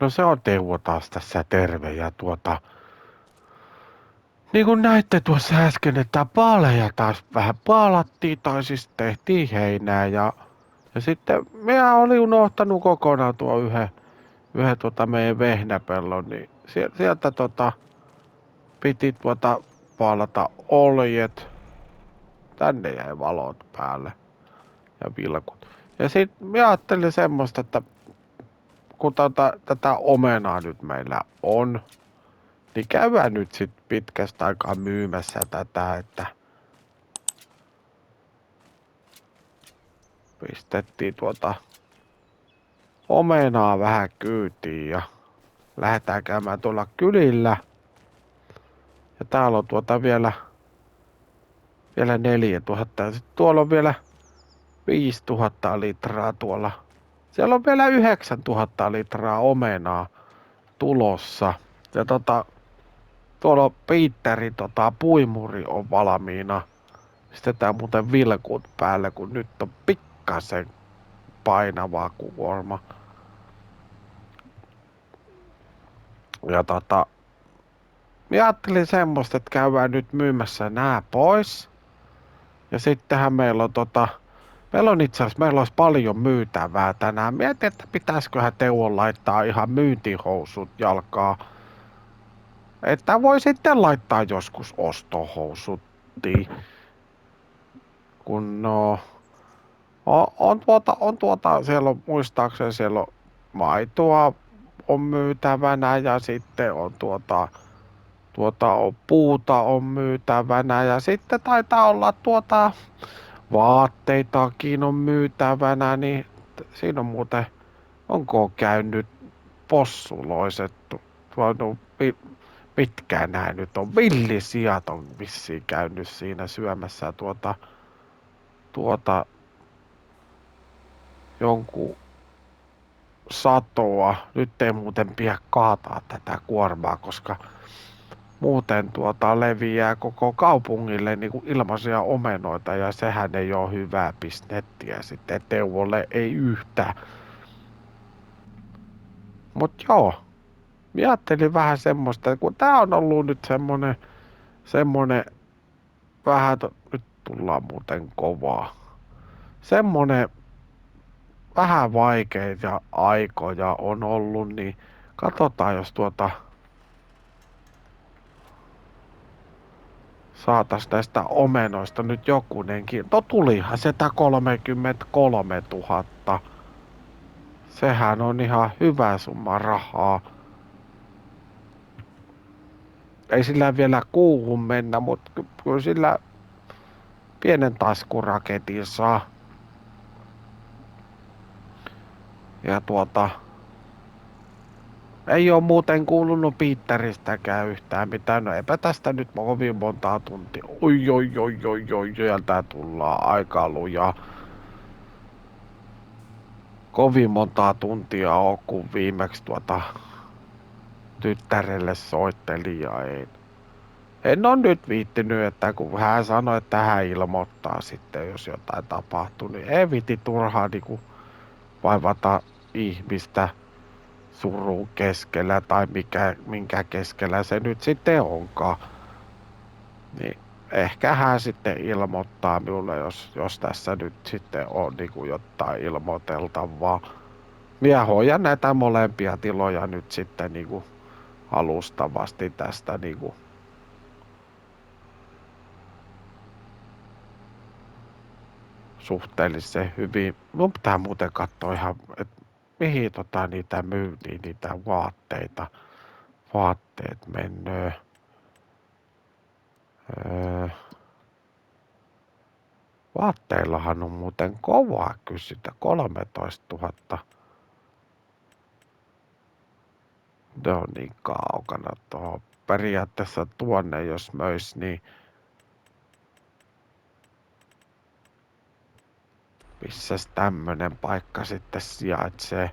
No se on Teuvo taas tässä terve ja niin kuin näitte tuossa äsken, että paaleja taas vähän paalattiin tai siis tehtiin heinää ja sitten minä olin unohtanut kokonaan tuo yhden meidän vehnäpellon, niin sieltä piti paalata oljet, tänne jäi valot päälle ja vilkut. Ja sitten minä ajattelin semmoista, että kun tätä omenaa nyt meillä on, niin käydään nyt sit pitkästä aikaa myymässä tätä, että pistettiin omenaa vähän kyytiin ja lähdetään käymään tuolla kylillä. Ja täällä on vielä 4000 ja sitten tuolla on vielä 5000 litraa tuolla. Siellä on vielä 9000 litraa omenaa tulossa. Ja tuolla on Piitterin puimuri on valmiina. Pistetään muuten vilkut päälle, kun nyt on pikkasen painavaa kuorma. Ja minä ajattelin semmoista, että käydään nyt myymässä nää pois. Ja sittenhän meillä on itse asiassa, meillä olisi paljon myytävää tänään. Mietin, että pitäisiköhän Teuon laittaa ihan myyntihousut jalkaa. Että voi sitten laittaa joskus ostohousuttiin. Kun siellä on muistaakseni siellä on maitoa on myytävänä ja sitten on on puuta on myytävänä ja sitten taitaa olla vaatteitakin on myytävänä, niin siinä on muuten, onko käynyt possuloiset, mitkään nää nyt on, villisijat on vissiin käynyt siinä syömässä jonkun satoa. Nyt ei muuten pidä kaataa tätä kuormaa, koska muuten leviää koko kaupungille niin kuin ilmaisia omenoita ja sehän ei ole hyvää bisnettiä sitten Teuvolle ei yhtään. Mut joo, mä ajattelin vähän semmoista, kun tää on ollut nyt semmonen vähän, nyt tullaan muuten kovaa. Semmonen vähän vaikeita aikoja on ollut, niin katsotaan jos saatais näistä omenoista nyt jokunenkin. No tulihan se 33 000. Sehän on ihan hyvä summa rahaa. Ei sillä vielä kuuhun mennä, mutta kyllä sillä pienen taskuraketin saa. Ja ei oo muuten kuulunut Piitteristäkään yhtään mitään. No eipä tästä nyt kovin montaa tuntia. Oi, sieltä tullaan aika lujaa. Kovin montaa tuntia oo, kun viimeksi tyttärelle soittelin ja en ole nyt viittinyt, että kun hän sanoi, että hän ilmoittaa sitten, jos jotain tapahtuu, niin ei viitti turhaan niinku vaivata ihmistä surun keskellä tai minkä keskellä se nyt sitten onkaan. Niin ehkä hän sitten ilmoittaa minulle, jos tässä nyt sitten on niinku jotain ilmoiteltavaa. Minä hoidan näitä molempia tiloja nyt sitten niinku alustavasti tästä niinku suhteellisen hyvin. Mun pitää muuten katsoa ihan, että mihin niitä myytiin, niitä vaatteita. Vaatteet menee. Vaatteillahan on muuten kovaa kysyntä, 13 000. Ne on niin kaukana tuohon. Periaatteessa tuonne jos möis, niin missäs tämmönen paikka sitten sijaitsee?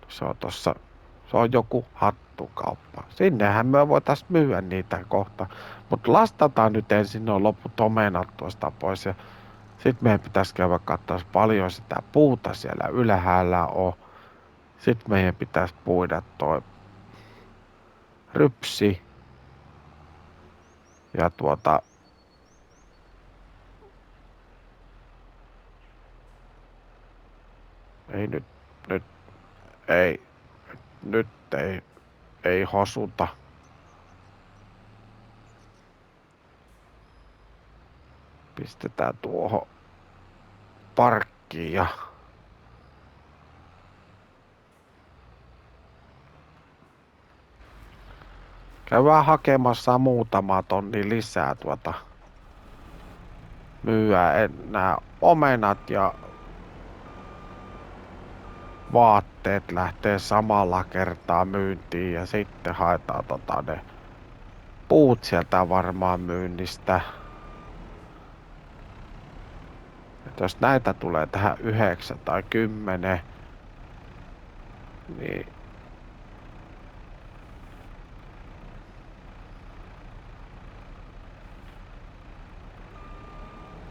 Se on tossa, se on joku hattukauppa. Sinnehän me voitais myydä niitä kohta. Mut lastataan nyt ensin nuo loput omenat tuosta pois ja sit meidän pitäis käydä katsoa paljon sitä puuta siellä ylhäällä on. Sitten meidän pitäisi puida toi rypsi. Ja ei nyt, ei, nyt ei hosuta. Pistetään tuohon parkkiin ja käydään hakemassa muutama tonni lisää myyä nämä omenat ja vaatteet lähtee samalla kertaa myyntiin ja sitten haetaan ne puut sieltä varmaan myynnistä. Et jos näitä tulee tähän 9 tai 10, niin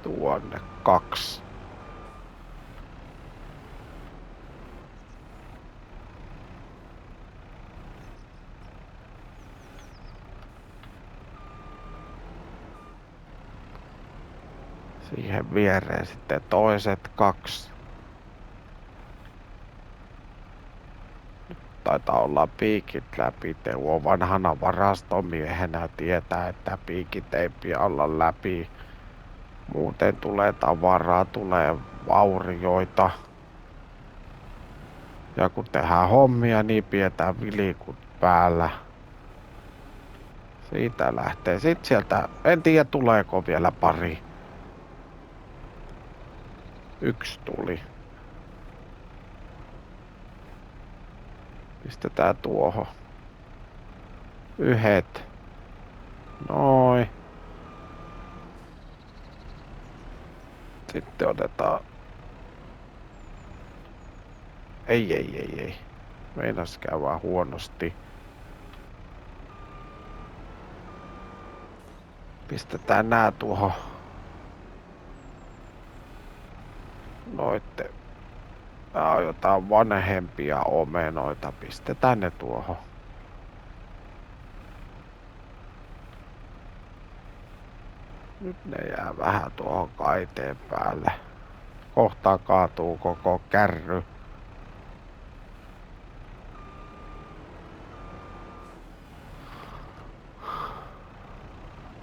tuonne 2. Siihen viereen sitten toiset 2. Taitaa olla piikit läpi. Teuvo vanhana varastomiehenä tietää, että piikit ei pidä olla läpi. Muuten tulee tavaraa, tulee vaurioita. Ja kun tehdään hommia, niin pidetään vilikut päällä. Siitä lähtee. Sitten sieltä, en tiedä tuleeko vielä pari. 1 tuli. Pistetään tuohon. 1. Noin. Sitten otetaan. Ei. Meinas käy vaan huonosti. Pistetään nää tuohon. Noitte. Nää on jotain vanhempia omenoita. Pistetään ne tuohon. Nyt ne jää vähän tuohon kaiteen päälle. Kohta kaatuu koko kärry.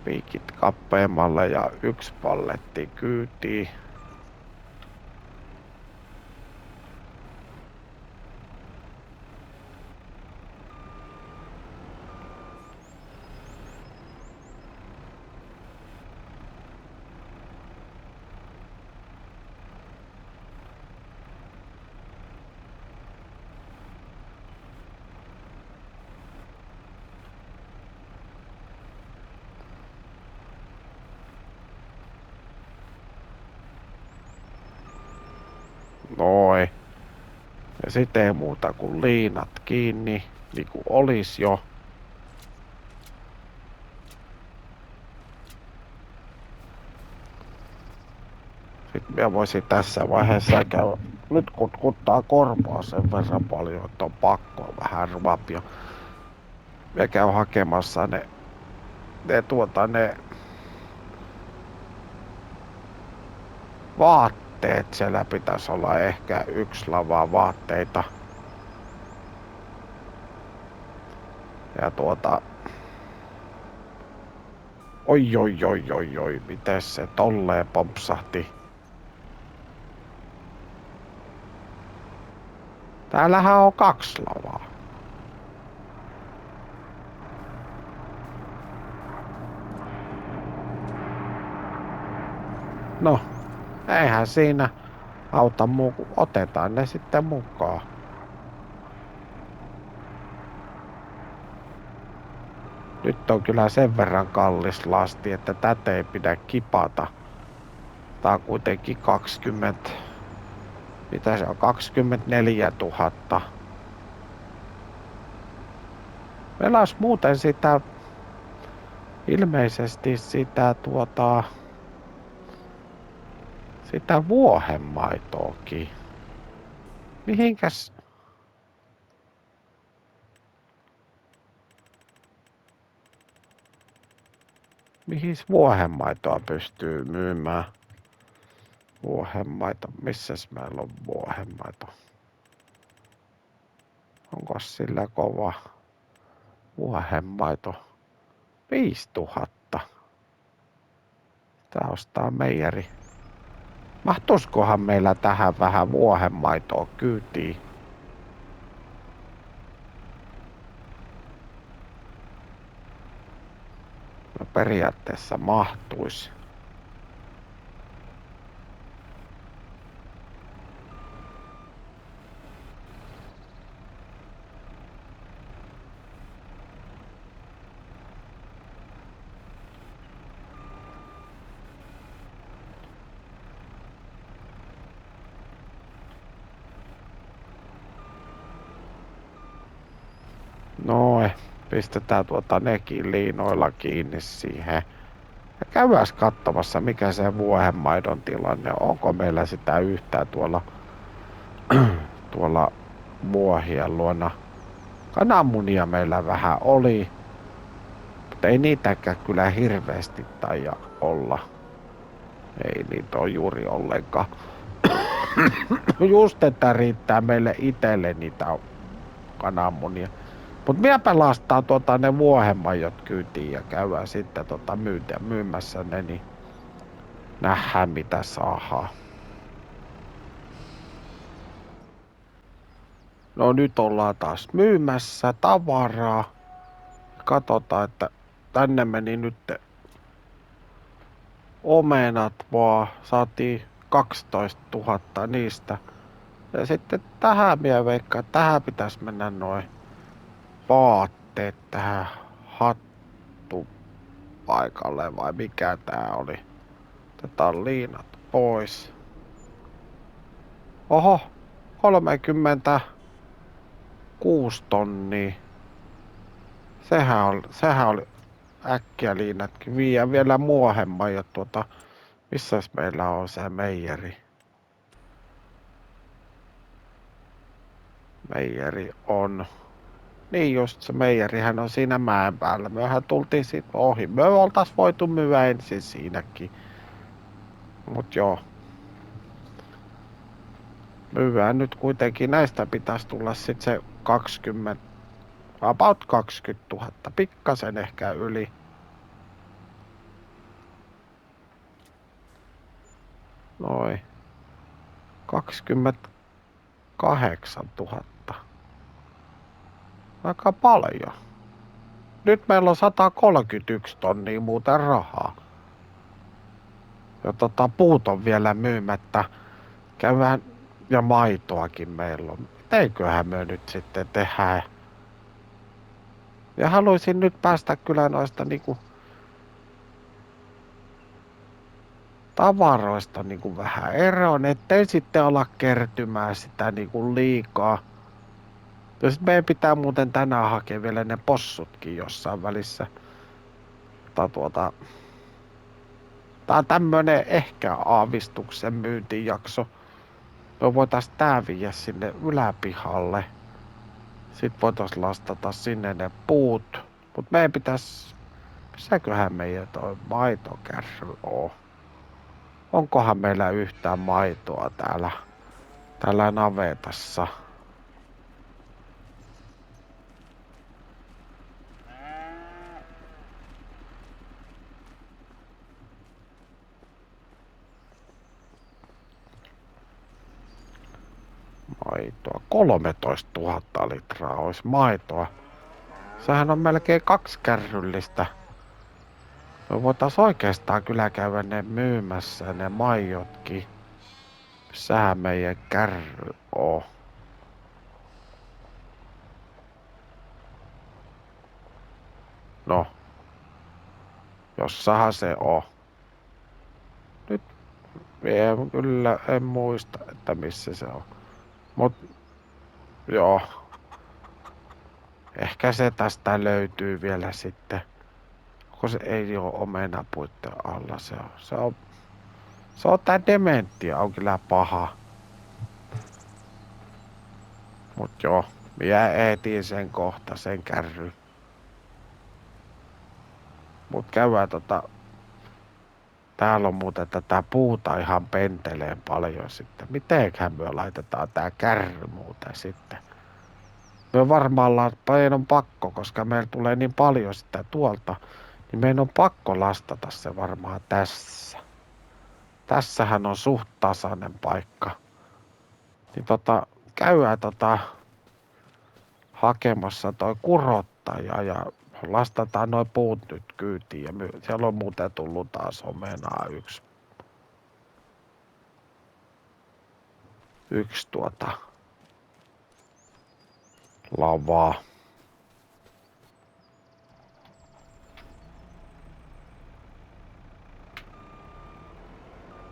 Piikit kappeammalle ja 1 palletti kyytiin. Noin. Ja sit ei muuta kuin liinat kiinni, niin kuin olis jo. Sitten minä voisin tässä vaiheessa käydä. Nyt kutkuttaa korpaa sen verran paljon, että on pakko vähän ruopia. Minä käyn hakemassa ne vaatteet. Siellä pitäisi olla ehkä 1 lava vaatteita. Ja oi, miten se tolleen pompsahti. Täällähän on 2 lavaa. No, eihän siinä auta muu, kun otetaan ne sitten mukaan. Nyt on kyllä sen verran kallis lasti, että tätä ei pidä kipata. Tää on kuitenkin 20... Mitä se on? 24 000. Meillä olisi muuten sitä... Ilmeisesti sitä sitä vuohenmaitoakin. Mihinkäs... Mihin vuohenmaitoa pystyy myymään? Vuohenmaito. Missäs meillä on vuohenmaito? Onko sillä kova vuohenmaito? 5000. Tää ostaa meijeri. Mahtuiskohan meillä tähän vähän vuohenmaitoa kyytiin? No periaatteessa mahtuisi. Noin, pistetään nekin liinoilla kiinni siihen. Ja käydään katsomassa, mikä se vuohenmaidon tilanne on. Onko meillä sitä yhtään tuolla vuohien luona. Kananmunia meillä vähän oli, mutta ei niitäkään kyllä hirveästi taida olla. Ei niitä ole juuri ollenkaan. Just että riittää meille itselle niitä kananmunia. Mut minäpä lastaan ne vuohenmaidot kyytiin ja käydään sitten myymässä ne, niin nähdään mitä saadaan. No nyt ollaan taas myymässä tavaraa. Katsotaan, että tänne meni nyt omenat vaan. Saatiin 12 000 niistä. Ja sitten tähän minä veikkaan, että tähän pitäisi mennä noin vaatteet tähän hattupaikalle vai mikä tää oli. Otetaan liinat pois. Oho, 36 tonnia. Sehän oli äkkiä liinatkin. Viiä vielä muohemman ja missäs meillä on se meijeri? Meijeri on. Niin just se meijerihän on siinä mäen päällä. Mehän tultiin siitä ohi. Me oltais voitu myydä ensin siinäkin. Mut joo. Myydään nyt kuitenkin. Näistä pitäisi tulla sit se 20. About 20 000. Pikkasen ehkä yli. Noin. 28 000. Aika paljon. Nyt meillä on 131 tonnia muuten rahaa. Ja puut on vielä myymättä. Käydään ja maitoakin meillä on. Eiköhän me nyt sitten tehdä. Ja haluaisin nyt päästä kyllä noista niinku tavaroista niinku vähän eroon, ettei sitten olla kertymään sitä niinku liikaa. Ja sit meidän pitää muuten tänään hakea vielä ne possutkin jossain välissä. Tää on tämmönen ehkä aavistuksen myyntijakso. Me voitais tää viedä sinne yläpihalle. Sitten voitais lastata sinne ne puut. Mut meidän pitäis. Missäköhän meidän toi maitokärry on? Onkohan meillä yhtään maitoa täällä navetassa? Maitoa. 13 000 litraa olisi maitoa. Sehän on melkein 2 kärryllistä. Me voitais oikeastaan kyllä käydä ne myymässä ne maijotkin. Missähän meidän kärry on? No. Jossahan se on. Nyt kyllä en muista, että missä se on. Mut joo. Ehkä se tästä löytyy vielä sitten. Kun se ei oo omenapuitten alla. Se on tää dementtiä, on kyllä paha. Mut joo, minä eetin sen kohta, sen kärry. Mut käydään Täällä on muuten tätä puuta ihan penteleen paljon sitten. Mitenköhän me laitetaan tää kärry muuten sitten? Me varmaan meidän on pakko, koska meillä tulee niin paljon sitä tuolta, niin meidän on pakko lastata se varmaan tässä. Tässähän on suht tasainen paikka. Niin käydään hakemassa toi kurottaja ja lastataan noi puut nyt kyytiin. Ja siellä on muuten tullut taas omenaa yksi lavaa.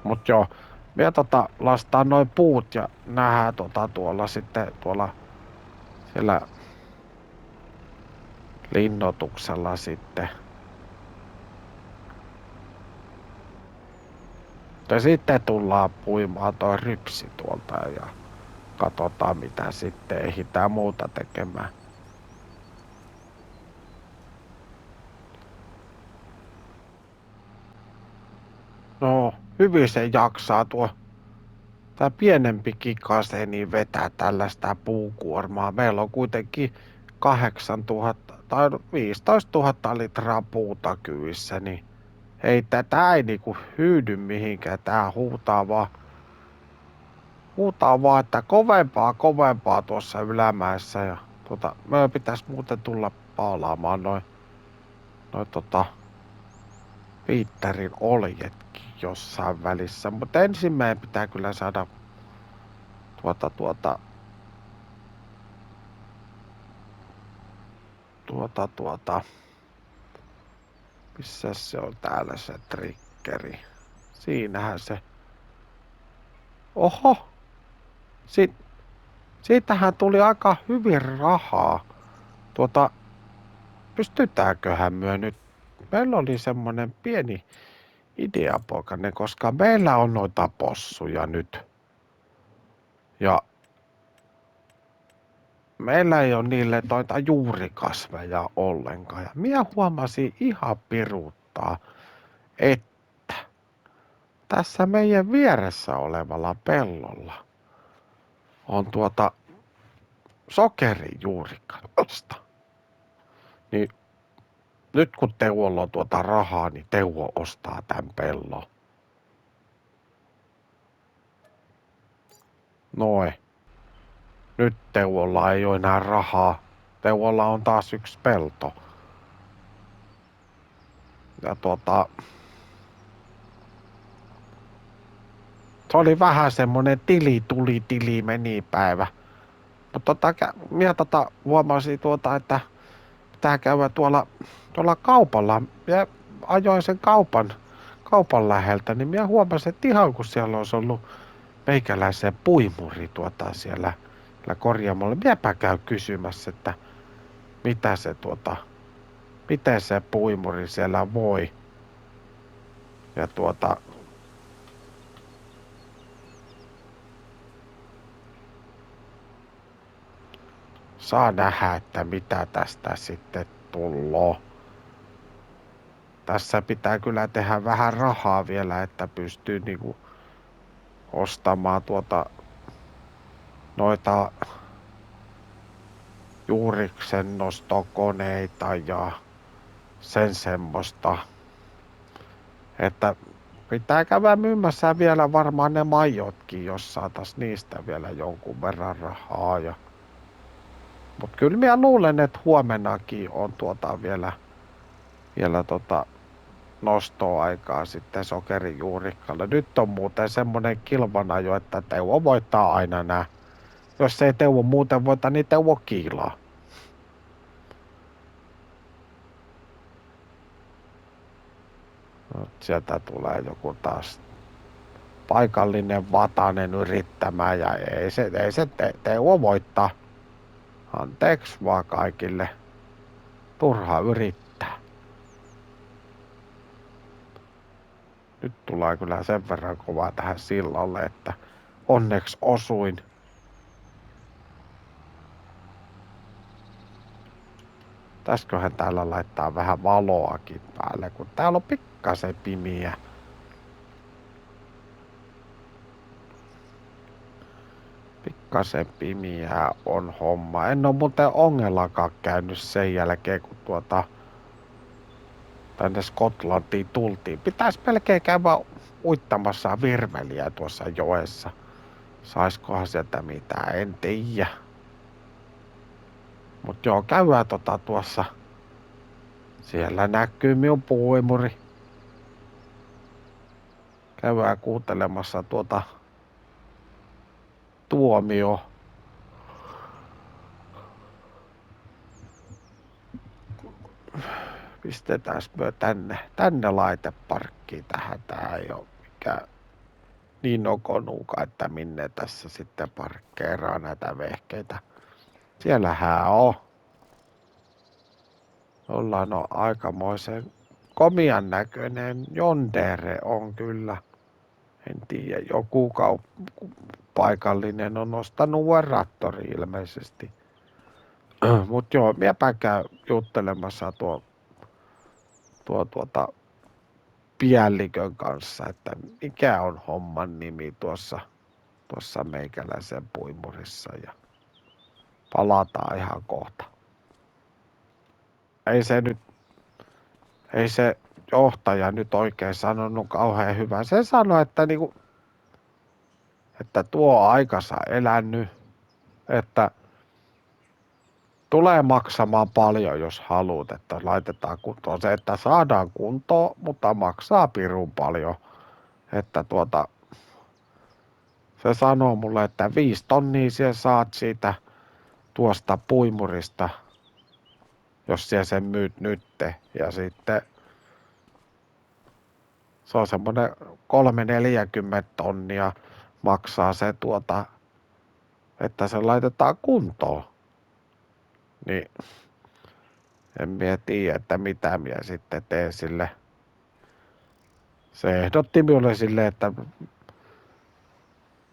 Mut joo, me lastaan noi puut ja nähdään tuolla sitten siellä linnoituksella sitten. Ja sitten tullaan puimaan toi rypsi tuolta ja katsotaan mitä sitten ehditään muuta tekemään. No, hyvin se jaksaa tää pienempikin kaseni vetää tällaista puukuormaa. Meillä on kuitenkin 8000 tai 15 000 litraa puuta kyvissä, niin ei tää ei niinku hyydy mihinkään. Tää huutaa vaan, että kovempaa tuossa ylämäessä. Ja meidän pitäisi muuten tulla paalaamaan noin Piitterin oljetkin jossain välissä. Mutta ensin meidän pitää kyllä saada missä se on täällä se triggeri? Siinähän se. Oho! Siitähän tuli aika hyvin rahaa. Pystytäänköhän myö nyt? Meillä oli semmonen pieni ideapoikainen, koska meillä on noita possuja nyt. Ja meillä ei ole niille noita juurikasveja ollenkaan. Ja minä huomasin ihan piruuttaa, että tässä meidän vieressä olevalla pellolla on sokerijuurikasta. Niin nyt kun Teuvolla on rahaa, niin Teuvo ostaa tämän pellon. Noin. Nyt Teuvolla ei ole enää rahaa. Teuvolla on taas yksi pelto. Ja se oli vähän semmonen tili meni päivä. Mutta minä huomasin että pitää käydä tuolla kaupalla. Ja ajoin sen kaupan läheltä, niin minä huomasin, että ihan kun siellä olisi ollut meikäläisen puimuri siellä korjaamolla. Minäpä käy kysymässä, että mitä se miten se puimuri siellä voi. Ja saa nähdä, että mitä tästä sitten tulloo. Tässä pitää kyllä tehdä vähän rahaa vielä, että pystyy niinku ostamaan noita juuriksen nostokoneita ja sen semmoista. Että pitää käydä myymässä vielä varmaan ne maijotkin, jos saatais niistä vielä jonkun verran rahaa. Mut kyllä minä luulen, että huomennakin on vielä nostoaikaa sitten sokerijuurikkalle. Nyt on muuten semmonen kilvana jo, että Teuvo voittaa aina nää. Jos ei Teuvo muuten voita, niin Teuvo kiilaa. No, sieltä tulee joku taas paikallinen vatanen yrittämään ja ei se Teuvo voittaa. Anteeksi vaan kaikille. Turha yrittää. Nyt tulee kyllä sen verran kovaa tähän sillalle, että onneksi osuin. Täsköhän täällä laittaa vähän valoakin päälle, kun täällä on pikkasen pimiä. pikkasen pimiää on homma. En ole muuten ongellakaan käynyt sen jälkeen, kun tänne Skotlantiin tultiin. Pitäisi melkein käydä uittamassa virveliä tuossa joessa. Saiskohan sieltä mitään, en tiedä. Mut joo, käydään tuossa. Siellä näkyy minun puimuri. Käydään kuuntelemassa tuomio. Pistetään me tänne laiteparkkiin tähän. Tää ei oo mikään niin nokonuuka, että minne tässä sitten parkkeeraa näitä vehkeitä. Siellähän on. Ollaan aikamoisen komian näköinen Yondere on kyllä. En tiedä, joku paikallinen on ostanut uuden rattori ilmeisesti. Mut joo, miepä käy juttelemassa piällikön kanssa, että mikä on homman nimi tuossa meikäläisen puimurissa ja palataan ihan kohta. Ei se johtaja nyt oikein sanonut kauhean hyvää. Se sanoi, että tuo aikansa elänyt, että tulee maksamaan paljon, jos haluat, että laitetaan kuntoon. Se, että saadaan kuntoon, mutta maksaa pirun paljon. Että se sanoo mulle, että 5 tonnia siellä saat siitä tuosta puimurista, jos siellä sen myyt nytte. Ja sitten se on semmoinen 340 tonnia maksaa se että se laitetaan kuntoon. Niin en minä tiedä, että mitä minä sitten teen sille. Se ehdotti minulle silleen, että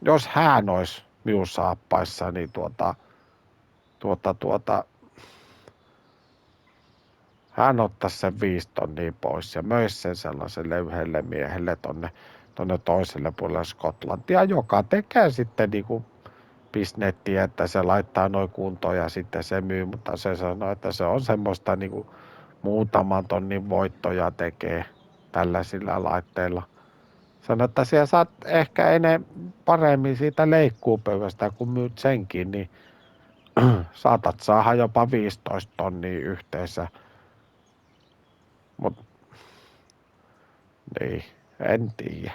jos hän olisi minun saappaissa, niin hän ottaisi sen 5 tonnia pois ja möisi sen sellaiselle yhdelle miehelle tonne toiselle puolelle Skotlantia, joka tekee sitten niinku bisnettiä, että se laittaa noin kuntoon ja sitten se myy, mutta se sanoo, että se on semmoista niinku muutaman tonnin voittoja tekee tällaisilla laitteilla. Sano, että siellä saat ehkä paremmin siitä leikkuupöydästä, kun myyt senkin, niin saatat saada jopa 15 tonnia yhteensä. Mut niin, en tiedä.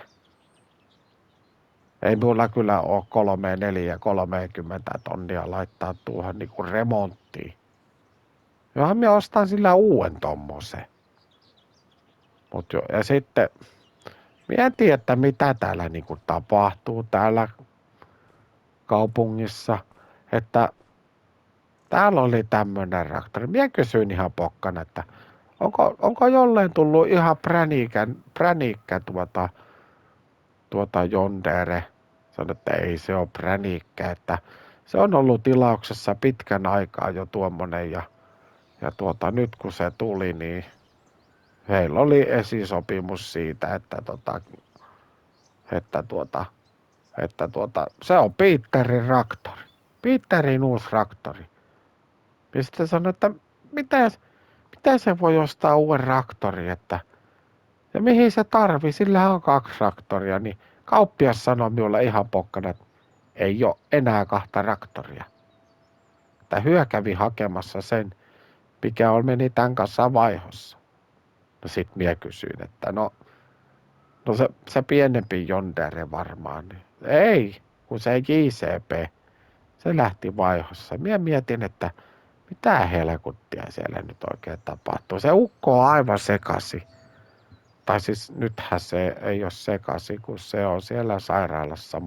Ei mulla kyllä ole 3, 4, 30 tonnia laittaa tuohon niinku remonttiin. Johan minä ostan sillä uuden tommosen. Mut jo, ja sitten minä en tiedä, että mitä täällä niinku tapahtuu täällä kaupungissa, että täällä oli tämmönen traktori. Minä kysyin ihan pokkana, että onko jolleen tullut ihan präniikkä Yondere. Sanoin, että ei se ole präniikkä, että se on ollut tilauksessa pitkän aikaa jo tuommoinen ja nyt kun se tuli, niin heillä oli esisopimus siitä, että se on Peterin traktori. Peterin uusi traktori. Ja sitten sanoin, että mitä se voi ostaa uuden traktori, että ja mihin se tarvii, sillä on 2 traktoria, niin kauppias sanoi minulle ihan pokkana, että ei ole enää 2 traktoria. Että kävi hakemassa sen, mikä meni tämän kanssa vaihossa. No sit minä kysyin, että no se pienempi Yondere varmaan. Niin. Ei, kun se JCP, se lähti vaihossa. Minä mietin, että mitä helkuttia siellä nyt oikein tapahtuu. Se ukko on aivan sekasi. Tai siis nythän se ei ole sekasi, kun se on siellä sairaalassa,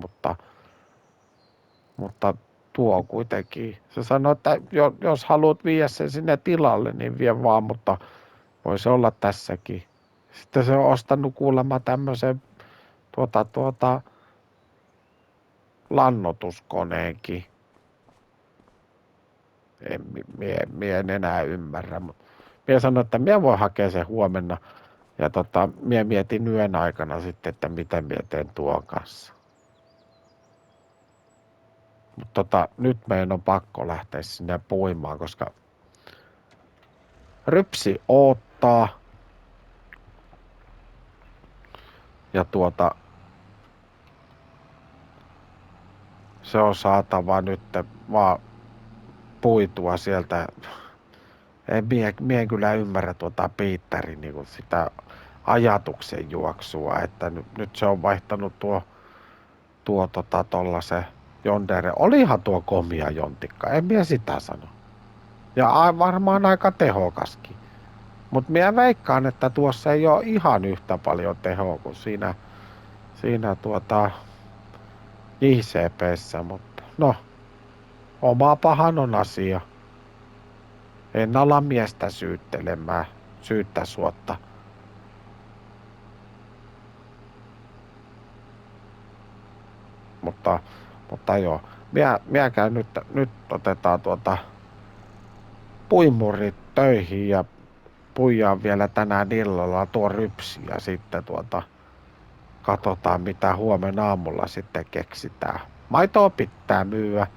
mutta tuo kuitenkin. Se sanoi, että jos haluat viedä sen sinne tilalle, niin vie vaan, mutta voisi olla tässäkin. Sitten se on ostanut kuulemma tämmöisen lannotuskoneenkin. Mie en enää ymmärrä, mutta mie sanoin, että mie voi hakea sen huomenna. Ja mie mietin yön aikana sitten, että mitä mie teen tuon kanssa. Mutta nyt meidän on pakko lähteä sinne puimaan, koska rypsi oottaa ja se on saatava nyt vaan puitua sieltä. Mie en kyllä ymmärrä Piitterin niin sitä ajatuksen juoksua, että nyt se on vaihtanut tollasen Jondere. Olihan tuo komia jontikka, en mie sitä sano. Ja varmaan aika tehokaskin. Mutta minä veikkaan, että tuossa ei ole ihan yhtä paljon tehoa kuin siinä JCP:ssä, mutta no, oma pahan on asia. En ala miestä syyttelemään, syyttä suotta. Mutta joo, minä käyn nyt otetaan puimurit töihin ja puijaan vielä tänään illalla tuo rypsi ja sitten katsotaan mitä huomenna aamulla sitten keksitään. Maitoa pitää myyä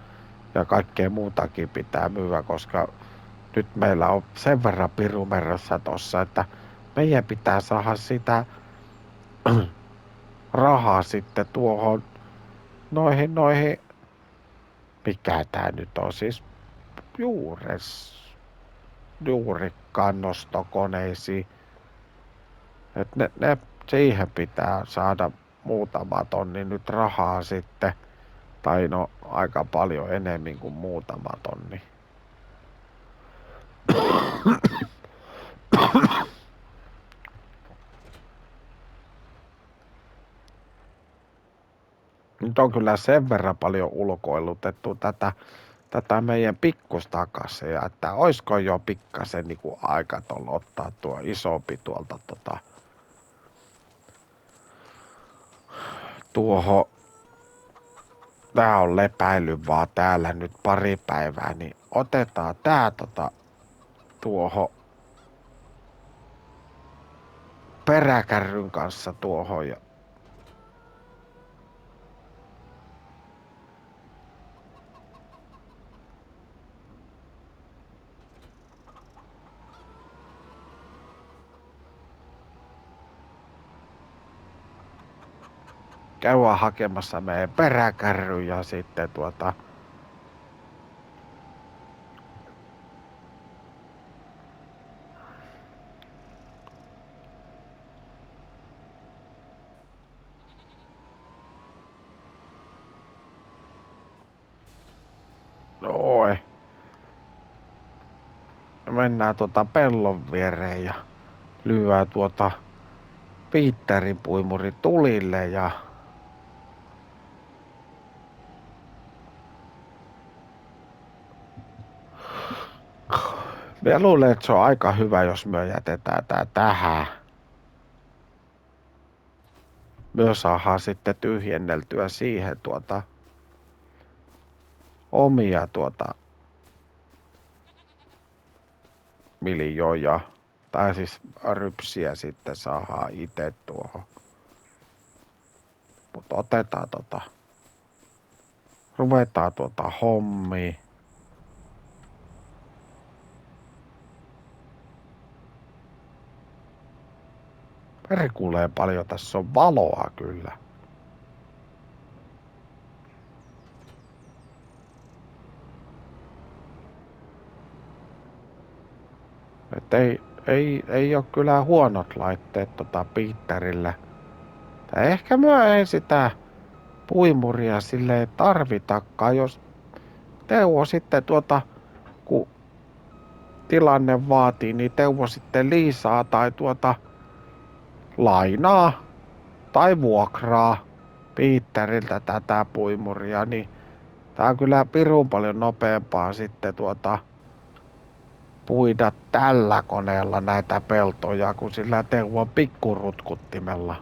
ja kaikkea muutakin pitää myyä, koska nyt meillä on sen verran pirumerossa tossa, että meidän pitää saada sitä rahaa sitten tuohon noihin, mikä tää nyt on siis juurikkaan nostokoneisiin. Et ne siihen pitää saada muutama tonni nyt rahaa sitten. Tai no aika paljon enemmän kuin muutama tonni. Nyt on kyllä sen verran paljon ulkoilutettu tätä meidän pikkustakasia, että oisko jo pikkasen niinku aika ottaa tuo isompi tuolta tuohon. Tää on lepäily vaan täällä nyt pari päivää, niin otetaan tää tuohon peräkärryn kanssa tuohon ja käydään hakemassa meidän peräkärry ja sitten noin. Mennään pellon viereen ja lyödään Piitterin puimuri tulille ja minä luulen, että se on aika hyvä, jos me jätetään tää tähän. Me saadaan sitten tyhjenneltyä siihen omia miljoja. Tai siis rypsiä sitten saadaan itse tuohon. Mutta otetaan ruvetaan hommia. Perkulee paljon, tässä on valoa kyllä. Et ei ole kyllä huonot laitteet Piitterillä. Ehkä myö ei sitä puimuria silleen tarvitakaan, jos Teuvo sitten kun tilanne vaatii, niin Teuvo sitten liisaa tai lainaa tai vuokraa Piitteriltä tätä puimuria, niin tää on kyllä pirun paljon nopeampaa sitten puida tällä koneella näitä peltoja kuin sillä Teuvon pikkurutkuttimella.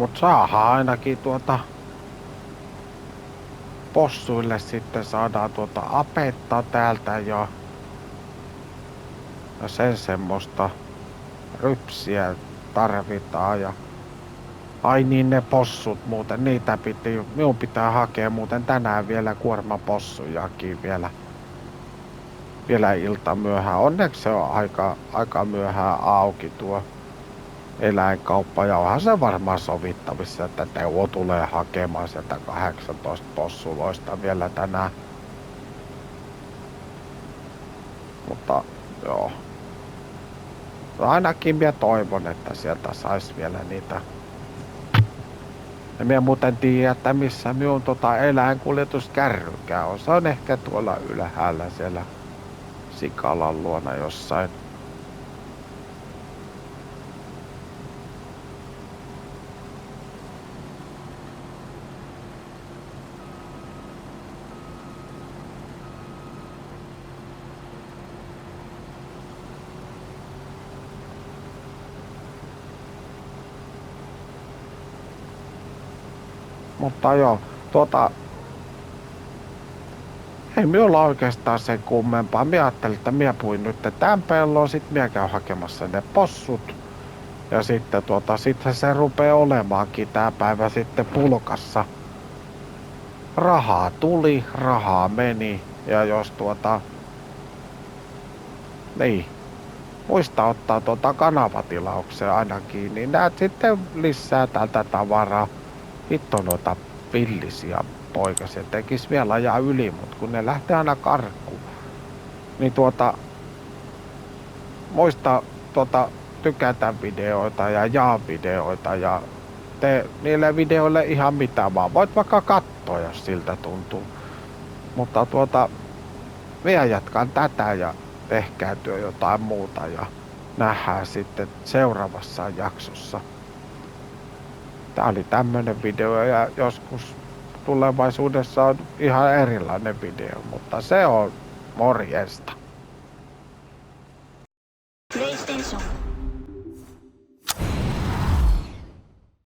Mut saadaan ainakin possuille sitten saadaan apetta täältä ja sen semmoista rypsiä tarvitaan ja ai niin ne possut muuten, minun pitää hakea muuten tänään vielä kuormapossujakin vielä ilta myöhään. Onneksi se on aika myöhään auki tuo eläinkauppa ja onhan se varmaan sovittavissa, että Teuvo tulee hakemaan sieltä 18 possuloista vielä tänään. Mutta joo. Ainakin minä toivon, että sieltä sais vielä niitä. Ja minä muuten tiedän, että missä minun eläinkuljetuskärrykää on. Se on ehkä tuolla ylhäällä siellä Sikalan luona jossain. Mutta joo, ei minulla oikeastaan sen kummempaa. Minä ajattelin, että minä puin nyt tämän pellon, sit minä käyn hakemassa ne possut. Ja sitten sitten se rupeaa olemaankin tää päivä sitten pulkassa. Rahaa tuli, rahaa meni. Ja jos niin, muista ottaa kanavatilaukseen ainakin, niin näet sitten lisää tältä tavaraa. Hitto noita villisiä poikasia tekis vielä ajaa yli, mut kun ne lähtee aina karkuun. Niin muista tykätä videoita ja jaa videoita ja tee niille videoille ihan mitä vaan. Voit vaikka katsoa, jos siltä tuntuu. Mutta minä jatkan tätä ja tehkää työ jotain muuta ja nähdään sitten seuraavassa jaksossa. Tää oli tämmönen video ja joskus tulevaisuudessa on ihan erilainen video, mutta se on morjesta. PlayStation